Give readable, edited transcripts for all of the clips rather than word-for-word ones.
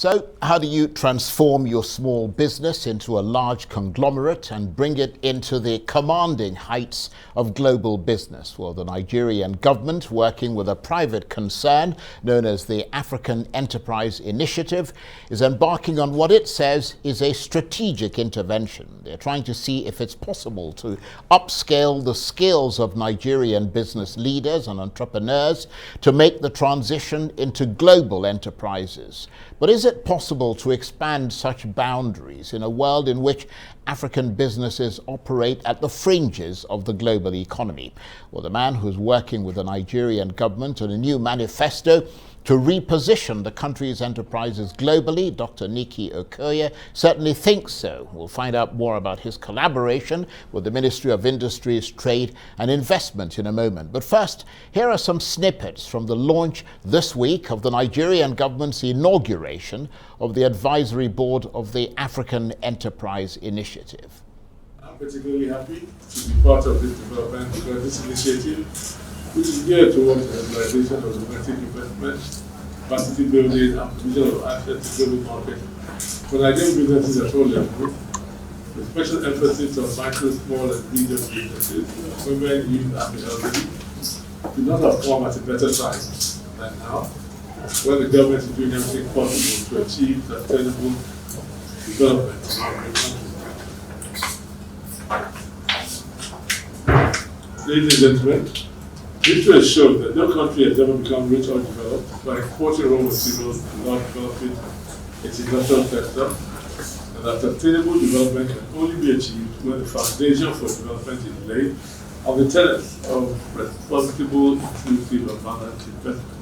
So, how do you transform your small business into a large conglomerate and bring it into the commanding heights of global business? Well, the Nigerian government, working with a private concern known as the African Enterprise Initiative, is embarking on what it says is a strategic intervention. They're trying to see if it's possible to upscale the skills of Nigerian business leaders and entrepreneurs to make the transition into global enterprises. But is it possible to expand such boundaries in a world in which African businesses operate at the fringes of the global economy? Well, the man who's working with the Nigerian government on a new manifesto to reposition the country's enterprises globally, Dr. Nicky Okoye, certainly thinks so. We'll find out more about his collaboration with the Ministry of Industries, Trade and Investment in a moment. But first, here are some snippets from the launch this week of the Nigerian government's inauguration of the Advisory Board of the African Enterprise Initiative. I'm particularly happy to be part of this development because this initiative, which is geared towards the realization of domestic investment, capacity building, and provision of access to global market for Nigerian businesses at all levels, with special emphasis on micro, small, and medium businesses, women, youth, and the elderly, do not have come at a better time than now, when the government is doing everything possible to achieve sustainable development in our country. Ladies and gentlemen, history has shown that no country has ever become rich or developed by exporting raw materials without developing its industrial sector, and that sustainable development can only be achieved when the foundation for development is laid on the tenets of responsible, inclusive, and balanced investment.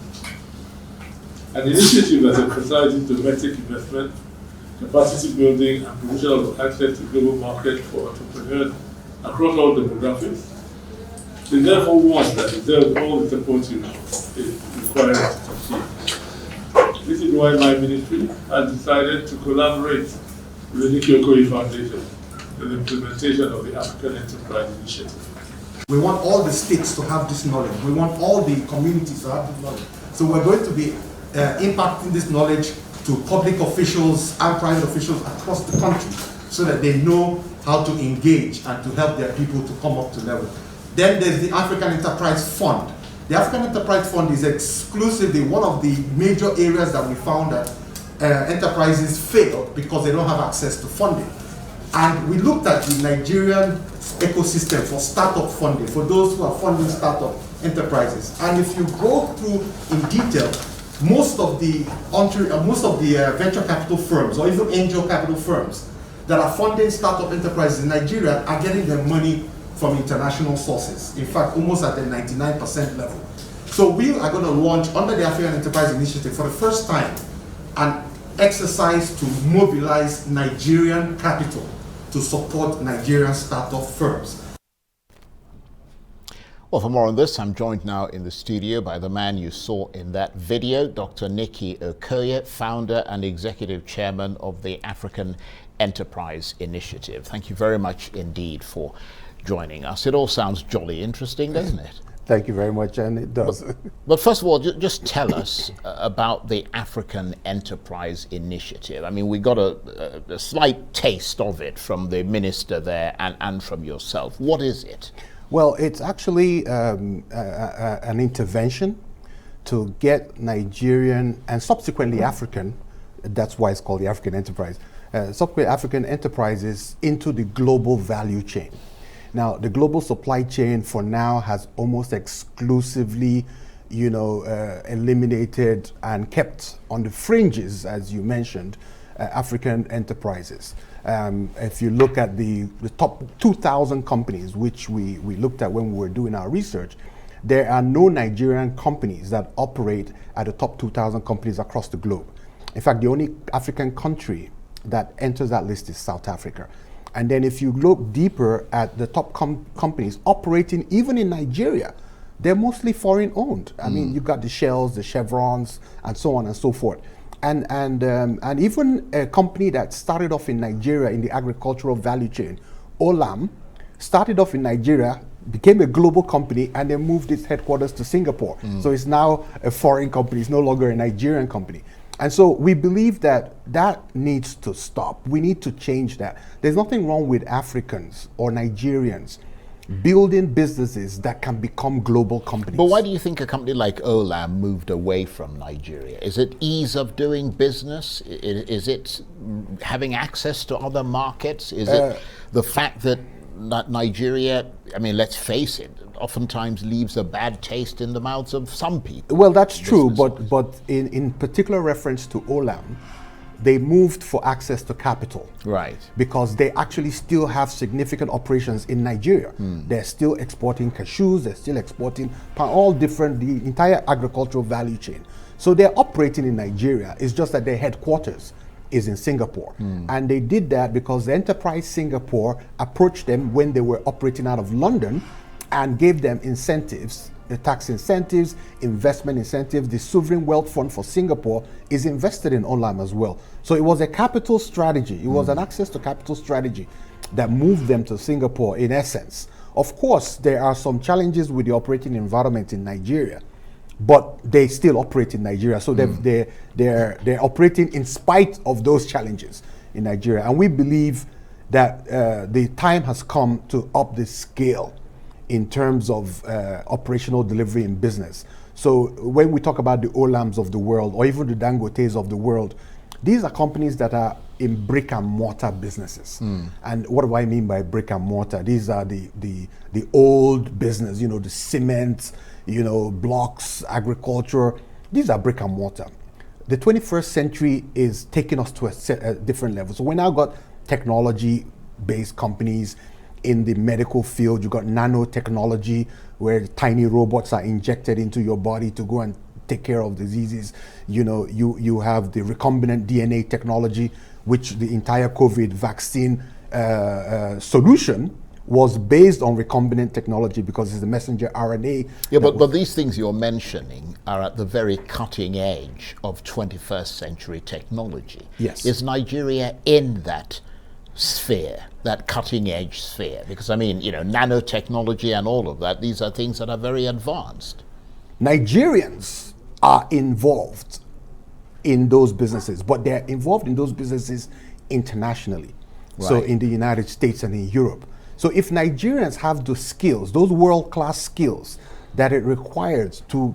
An initiative that emphasizes domestic investment, capacity building, and provision of access to global market for entrepreneurs across all demographics. They therefore one that deserves all the support you is required to succeed. This is why my ministry has decided to collaborate with the Nicky Okoye Foundation in the implementation of the African Enterprise Initiative. We want all the states to have this knowledge. We want all the communities to have this knowledge. So we're going to be impacting this knowledge to public officials and private officials across the country so that they know how to engage and to help their people to come up to level. Then there's the African Enterprise Fund. The African Enterprise Fund is exclusively one of the major areas that we found that enterprises fail because they don't have access to funding. And we looked at the Nigerian ecosystem for startup funding, for those who are funding startup enterprises. And if you go through in detail, most of the venture capital firms or even angel capital firms that are funding startup enterprises in Nigeria are getting their money from international sources. In fact, almost at the 99% level. So we are going to launch under the African Enterprise Initiative for the first time an exercise to mobilize Nigerian capital to support Nigerian startup firms. Well, for more on this, I'm joined now in the studio by the man you saw in that video, Dr. Nicky Okoye, founder and executive chairman of the African Enterprise Initiative. Thank you very much indeed for joining us. It all sounds jolly interesting, doesn't it? Thank you very much, and it does. But first of all, just tell us about the African Enterprise Initiative. I mean, we got a slight taste of it from the minister there and from yourself. What is it? Well, it's actually an intervention to get Nigerian and subsequently African, that's why it's called the African Enterprise, subsequent African enterprises into the global value chain. Now, the global supply chain for now has almost exclusively, eliminated and kept on the fringes, as you mentioned, African enterprises. If you look at the top 2,000 companies, which we looked at when we were doing our research, there are no Nigerian companies that operate at the top 2,000 companies across the globe. In fact, the only African country that enters that list is South Africa. And then if you look deeper at the top companies operating even in Nigeria, they're mostly foreign owned. I mean, you've got the Shells, the Chevrons, and so on and so forth. And even a company that started off in Nigeria in the agricultural value chain, Olam, started off in Nigeria, became a global company, and then moved its headquarters to Singapore. So it's now a foreign company, it's no longer a Nigerian company. And so we believe that that needs to stop. We need to change that. There's nothing wrong with Africans or Nigerians building businesses that can become global companies. But why do you think a company like Olam moved away from Nigeria? Is it ease of doing business? Is it having access to other markets? Is it the fact that Nigeria, I mean, let's face it, oftentimes leaves a bad taste in the mouths of some people? Well, that's true, but in particular reference to Olam, they moved for access to capital. Right. Because they actually still have significant operations in Nigeria. They're still exporting cashews, they're still exporting all different, the entire agricultural value chain. So they're operating in Nigeria. It's just that their headquarters is in Singapore. And they did that because the enterprise Singapore approached them when they were operating out of London and gave them incentives, the tax incentives, investment incentives. The Sovereign Wealth Fund for Singapore is invested in Olam as well. So it was a capital strategy. It was an access to capital strategy that moved them to Singapore in essence. Of course, there are some challenges with the operating environment in Nigeria, but they still operate in Nigeria. So they're operating in spite of those challenges in Nigeria. And we believe that the time has come to up the scale in terms of operational delivery in business. So when we talk about the Olams of the world, or even the Dangotes of the world, these are companies that are in brick and mortar businesses. And what do I mean by brick and mortar? These are the old business, the cement, blocks, agriculture. These are brick and mortar. The 21st century is taking us to a different level. So we now got technology-based companies. In the medical field, you got nanotechnology, where tiny robots are injected into your body to go and take care of diseases. You have the recombinant DNA technology, which the entire COVID vaccine solution was based on recombinant technology because it's the messenger RNA. Yeah, but these things you're mentioning are at the very cutting edge of 21st century technology. Yes. Is Nigeria in that sphere, that cutting edge sphere? Because I mean, nanotechnology and all of that, these are things that are very advanced. Nigerians are involved in those businesses, but they're involved in those businesses internationally. Right. So in the United States and in Europe. So if Nigerians have the skills, those world-class skills that it requires to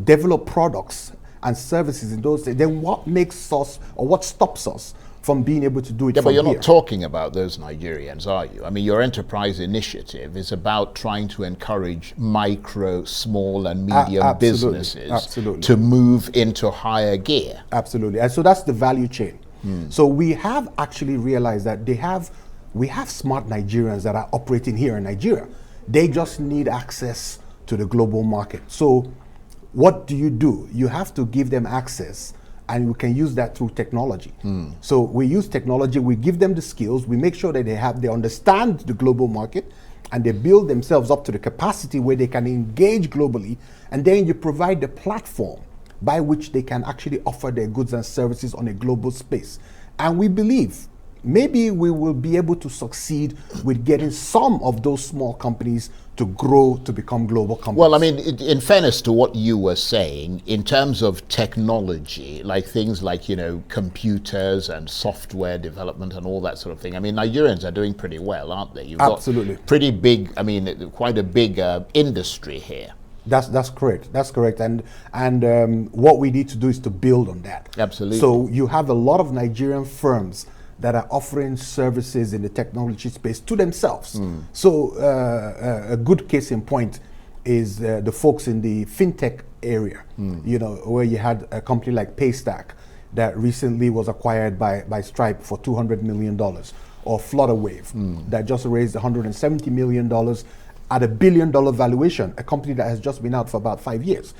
develop products and services in those, then what makes us, or what stops us from being able to do it? Yeah, but you're here? not talking about those Nigerians, are you? I mean, your enterprise initiative is about trying to encourage micro, small and medium businesses to move into higher gear. Absolutely. And so that's the value chain. So we have actually realized that we have smart Nigerians that are operating here in Nigeria. They just need access to the global market. So what do? You have to give them access, and we can use that through technology. So we use technology, we give them the skills, we make sure that they understand the global market, and they build themselves up to the capacity where they can engage globally, and then you provide the platform by which they can actually offer their goods and services on a global space. And we believe maybe we will be able to succeed with getting some of those small companies to grow to become global companies. Well, I mean, in fairness to what you were saying, in terms of technology, like things like, computers and software development and all that sort of thing, I mean, Nigerians are doing pretty well, aren't they? You've Absolutely. got pretty big, quite a big industry here. That's correct. That's correct. And what we need to do is to build on that. Absolutely. So you have a lot of Nigerian firms that are offering services in the technology space to themselves. So a good case in point is the folks in the fintech area, where you had a company like Paystack that recently was acquired by Stripe for $200 million, or Flutterwave that just raised $170 million at $1 billion valuation, a company that has just been out for about 5 years.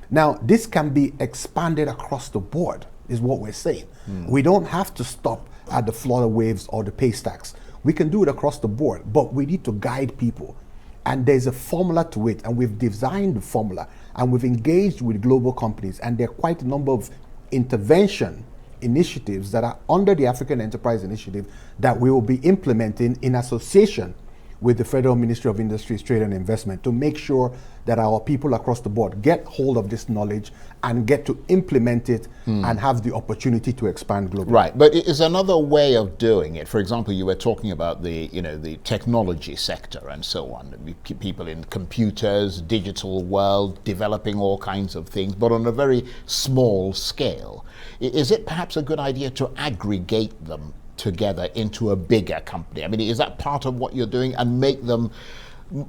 Now, this can be expanded across the board, is what we're saying. We don't have to stop at the Flutterwaves or the Paystacks. We can do it across the board, but we need to guide people. And there's a formula to it, and we've designed the formula, and we've engaged with global companies, and there are quite a number of intervention initiatives that are under the African Enterprise Initiative that we will be implementing in association with the Federal Ministry of Industries, Trade and Investment to make sure that our people across the board get hold of this knowledge and get to implement it and have the opportunity to expand globally. Right, but is another way of doing it? For example, you were talking about the technology sector and so on. People in computers, digital world, developing all kinds of things, but on a very small scale. Is it perhaps a good idea to aggregate them together into a bigger company? I mean, is that part of what you're doing, and make them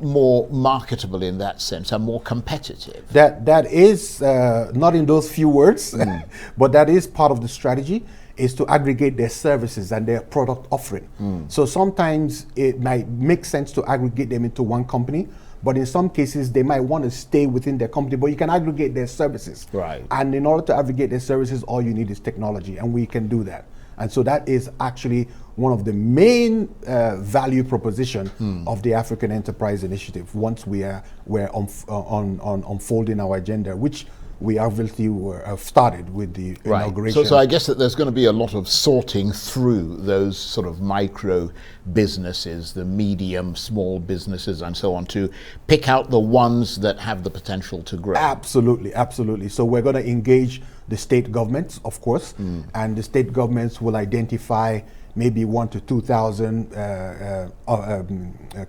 more marketable in that sense and more competitive? That is not in those few words, but that is part of the strategy, is to aggregate their services and their product offering. So sometimes it might make sense to aggregate them into one company, but in some cases they might want to stay within their company, but you can aggregate their services. Right. And in order to aggregate their services, all you need is technology, and we can do that. And so that is actually one of the main value proposition of the African Enterprise Initiative once we're unfolding our agenda, which we obviously have started with the inauguration. So I guess that there's going to be a lot of sorting through those sort of micro businesses, the medium, small businesses and so on, to pick out the ones that have the potential to grow. Absolutely, absolutely. So we're going to engage the state governments, of course, and the state governments will identify maybe 1,000 to 2,000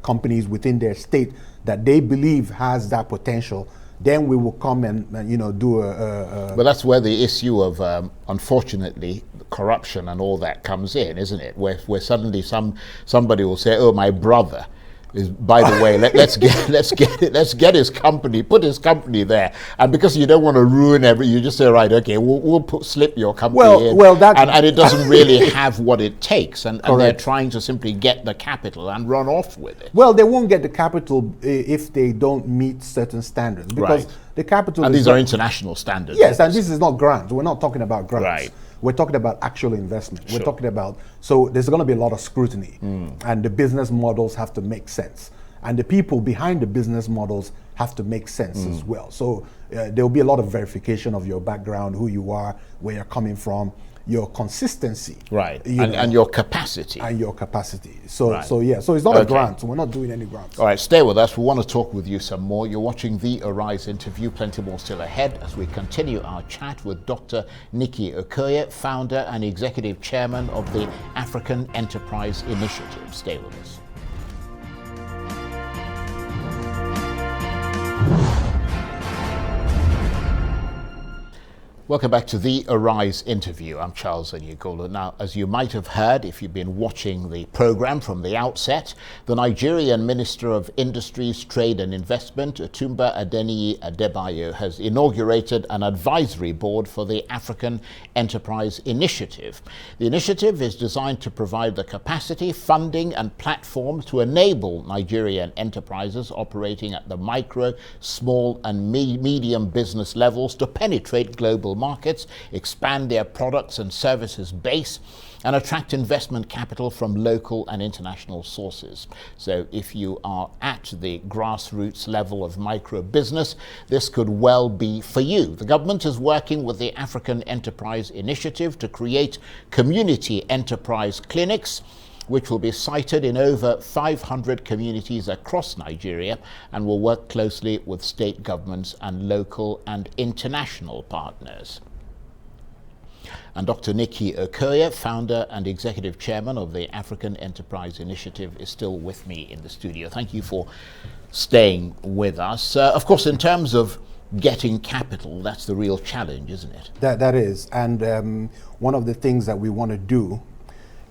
companies within their state that they believe has that potential. Then we will come and do a But that's where the issue of unfortunately corruption and all that comes in, isn't it? Where suddenly somebody will say, "Oh, my brother is, by the way, let's get his company, put his company there," and because you don't want to ruin you just say, "Right, okay, we'll slip your company in," and it doesn't really have what it takes, and they're trying to simply get the capital and run off with it. Well, they won't get the capital if they don't meet certain standards, because the capital. And these are international standards. Yes, and this is not grants. We're not talking about grants. Right. We're talking about actual investment. Sure. We're talking about, so there's going to be a lot of scrutiny, and the business models have to make sense, and the people behind the business models have to make sense as well. So there will be a lot of verification of your background, who you are, where you're coming from, your consistency, right, and your capacity, So it's not a grant. We're not doing any grants. All right, stay with us. We want to talk with you some more. You're watching the Arise interview. Plenty more still ahead as we continue our chat with Dr. Nicky Okoye, founder and executive chairman of the African Enterprise Initiative. Stay with us. Welcome back to the Arise interview. I'm Charles Aniagolu. Now, as you might have heard, if you've been watching the program from the outset, the Nigerian Minister of Industries, Trade and Investment, Otumba Adeniyi Adebayo, has inaugurated an advisory board for the African Enterprise Initiative. The initiative is designed to provide the capacity, funding and platform to enable Nigerian enterprises operating at the micro, small and medium business levels to penetrate global markets, expand their products and services base, and attract investment capital from local and international sources. So if you are at the grassroots level of micro business, this could well be for you. The government is working with the African Enterprise Initiative to create community enterprise clinics, which will be sited in over 500 communities across Nigeria and will work closely with state governments and local and international partners. And Dr. Nicky Okoye, founder and executive chairman of the African Enterprise Initiative, is still with me in the studio. Thank you for staying with us. Of course, in terms of getting capital, that's the real challenge, isn't it? That is. And one of the things that we want to do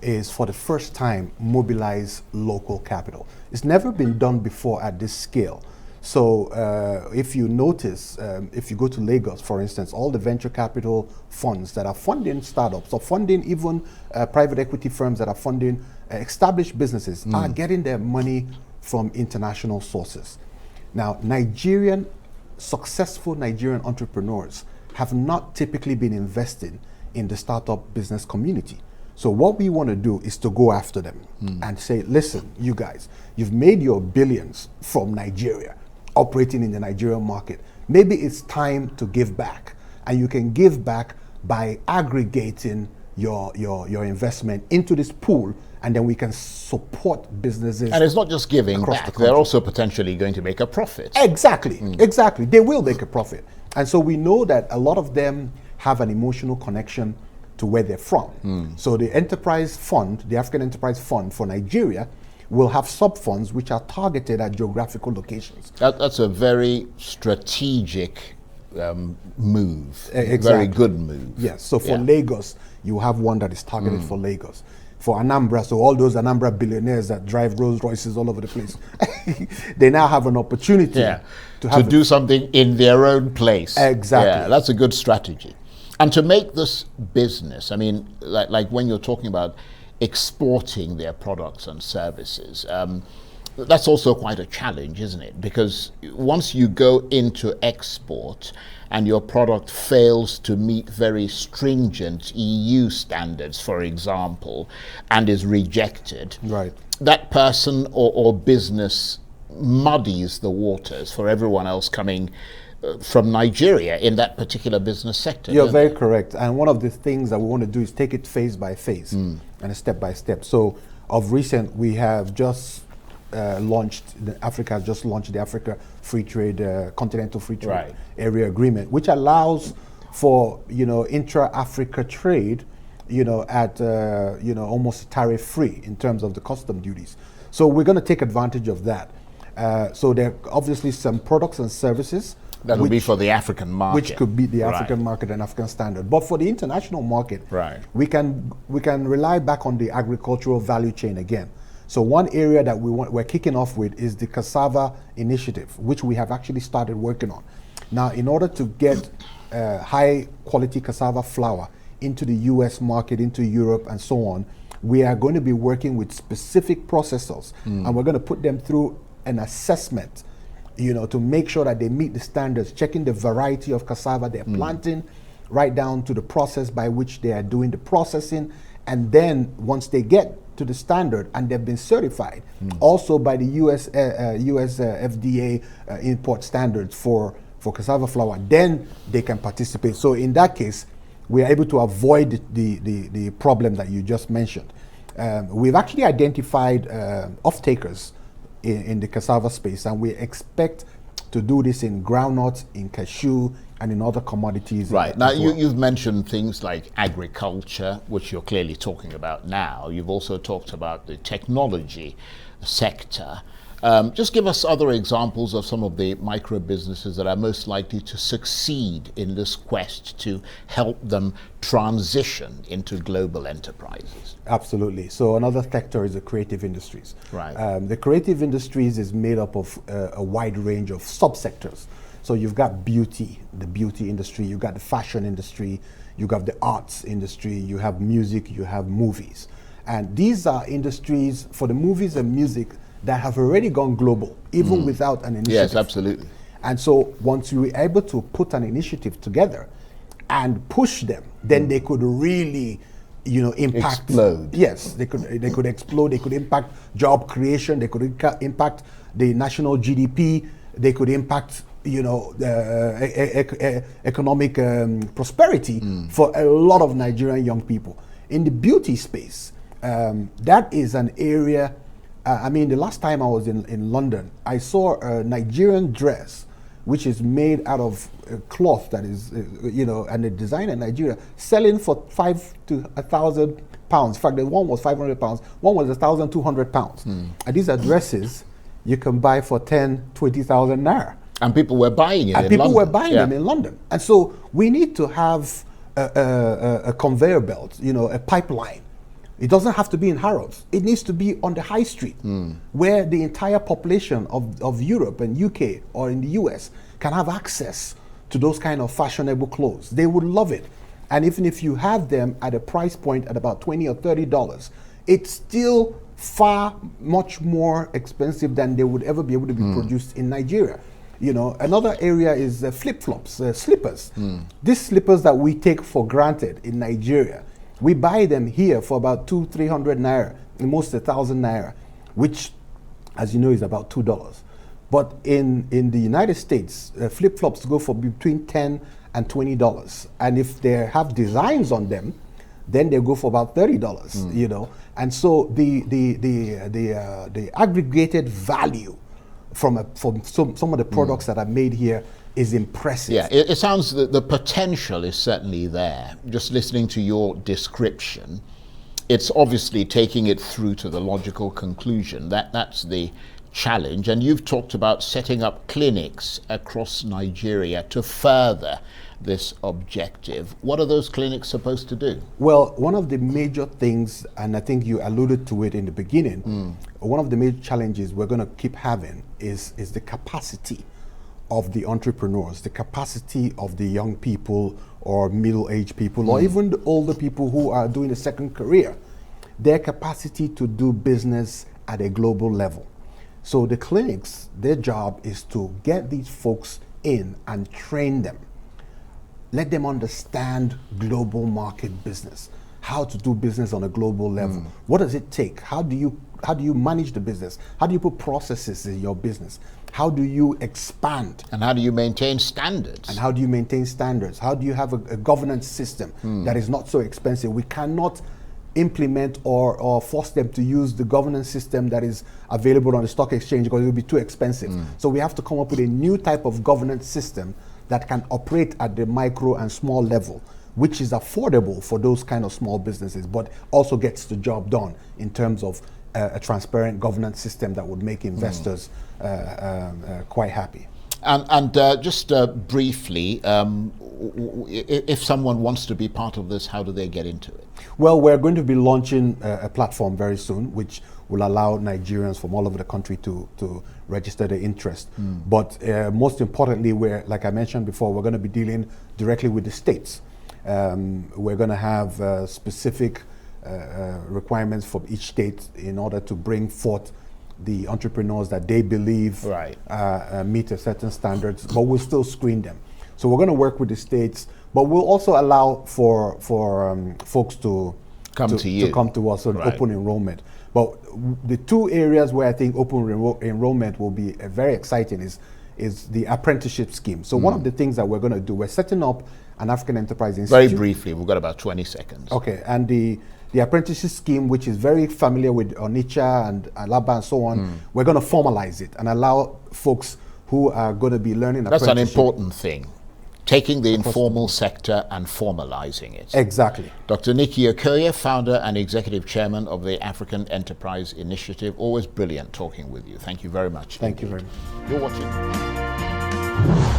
is, for the first time, mobilize local capital. It's never been done before at this scale. So if you notice, if you go to Lagos, for instance, all the venture capital funds that are funding startups or funding even private equity firms that are funding established businesses are getting their money from international sources. Now, successful Nigerian entrepreneurs have not typically been investing in the startup business community. So what we want to do is to go after them and say, listen, you guys, you've made your billions from Nigeria, operating in the Nigerian market. Maybe it's time to give back. And you can give back by aggregating your investment into this pool and then we can support businesses. And it's not just giving across back, the country. they're also potentially going to make a profit. Exactly, exactly. They will make a profit. And so we know that a lot of them have an emotional connection to where they're from. So the enterprise fund, the African Enterprise Fund for Nigeria, will have sub-funds which are targeted at geographical locations. That's a very strategic move, Exactly. very good move. Yes, so for Lagos, you have one that is targeted for Lagos. For Anambra, so all those Anambra billionaires that drive Rolls Royces all over the place, they now have an opportunity to do something in their own place. Exactly. Yeah, that's a good strategy. And to make this business, I mean, like when you're talking about exporting their products and services, that's also quite a challenge, isn't it? Because once you go into export and your product fails to meet very stringent EU standards, for example, and is rejected, Right. that person or business muddies the waters for everyone else coming from Nigeria in that particular business sector. You're very correct. And one of the things that we want to do is take it phase by phase and step by step. So of recent, we have just Africa has just launched the Africa Free Trade, Continental Free Trade Area Agreement, which allows for, intra-Africa trade, at, almost tariff-free in terms of the custom duties. So we're going to take advantage of that. So there are obviously some products and services that will be for the African market. Which could be the African market and African standard. But for the international market, we can rely back on the agricultural value chain again. So one area that we're kicking off with is the Cassava Initiative, which we have actually started working on. Now, in order to get high quality cassava flour into the US market, into Europe and so on, we are going to be working with specific processors and we're going to put them through an assessment, to make sure that they meet the standards, checking the variety of cassava they're planting, right down to the process by which they are doing the processing. And then once they get to the standard and they've been certified also by the US FDA import standards for cassava flour, then they can participate. So in that case, we are able to avoid the problem that you just mentioned. We've actually identified off-takers in the cassava space, and we expect to do this in groundnut, in cashew, and in other commodities. Right. Now, you've mentioned things like agriculture, which you're clearly talking about now. You've also talked about the technology sector. Just give us other examples of some of the micro businesses that are most likely to succeed in this quest to help them transition into global enterprises. Absolutely. So another sector is the creative industries. Right. The creative industries is made up of a wide range of subsectors. So you've got beauty, the beauty industry, you've got the fashion industry, you've got the arts industry, you have music, you have movies. And these are industries for the movies and music that have already gone global, even without an initiative. Yes, absolutely. And so once we were able to put an initiative together and push them, then they could really, impact. Explode. Yes, they could explode. They could impact job creation. They could impact the national GDP. They could impact, economic prosperity for a lot of Nigerian young people. In the beauty space, that is an area. The last time I was in London, I saw a Nigerian dress, which is made out of cloth that is, and the designer in Nigeria, selling for £500 to £1,000. In fact, the one was £500, one was £1,200. And these are dresses you can buy for 10, 20,000 naira. And people were buying it in London. And people were buying them in London. And so we need to have a conveyor belt, a pipeline. It doesn't have to be in Harrods. It needs to be on the high street where the entire population of Europe and UK or in the US can have access to those kind of fashionable clothes. They would love it. And even if you have them at a price point at about $20 or $30, it's still far much more expensive than they would ever be able to be produced in Nigeria. Another area is flip-flops, slippers. These slippers that we take for granted in Nigeria, we buy them here for about 200-300 naira, most 1,000 naira, which, as you know, is about $2. But in the United States, flip-flops go for between $10 and $20. And if they have designs on them then they go for about $30, you know. And so the aggregated value from some of the products that are made here is impressive. Yeah, it sounds that the potential is certainly there. Just listening to your description, it's obviously taking it through to the logical conclusion. That's the challenge. And you've talked about setting up clinics across Nigeria to further this objective. What are those clinics supposed to do? Well, one of the major things, and I think you alluded to it in the beginning, one of the major challenges we're going to keep having is the capacity of the entrepreneurs, the capacity of the young people or middle-aged people, or even the older people who are doing a second career, their capacity to do business at a global level. So the clinics, their job is to get these folks in and train them. Let them understand global market business, how to do business on a global level. What does it take? How do you manage the business? How do you put processes in your business? How do you expand? And how do you maintain standards? And how do you maintain standards? How do you have a governance system that is not so expensive? We cannot implement or force them to use the governance system that is available on the stock exchange because it will be too expensive. So we have to come up with a new type of governance system that can operate at the micro and small level, which is affordable for those kind of small businesses, but also gets the job done in terms of a transparent governance system that would make investors quite happy. And just briefly, if someone wants to be part of this, how do they get into it? Well, we're going to be launching a platform very soon, which will allow Nigerians from all over the country to register their interest. But most importantly, like I mentioned before, we're going to be dealing directly with the states. We're going to have specific requirements for each state in order to bring forth the entrepreneurs that they believe meet a certain standards, but we'll still screen them. So we're going to work with the states, but we'll also allow for folks to come to us on open enrollment. But the two areas where I think open enrollment will be very exciting is the apprenticeship scheme. So one of the things that we're going to do, we're setting up an African Enterprise Institute. Very briefly, we've got about 20 seconds. Okay, and the apprenticeship scheme, which is very familiar with Onitsha and Alaba and so on, we're going to formalize it and allow folks who are going to be learning That's an important thing, taking the informal sector and formalizing it. Exactly. Dr. Nicky Okoye, founder and executive chairman of the African Enterprise Initiative. Always brilliant talking with you. Thank you very much. Thank you very much. You're watching.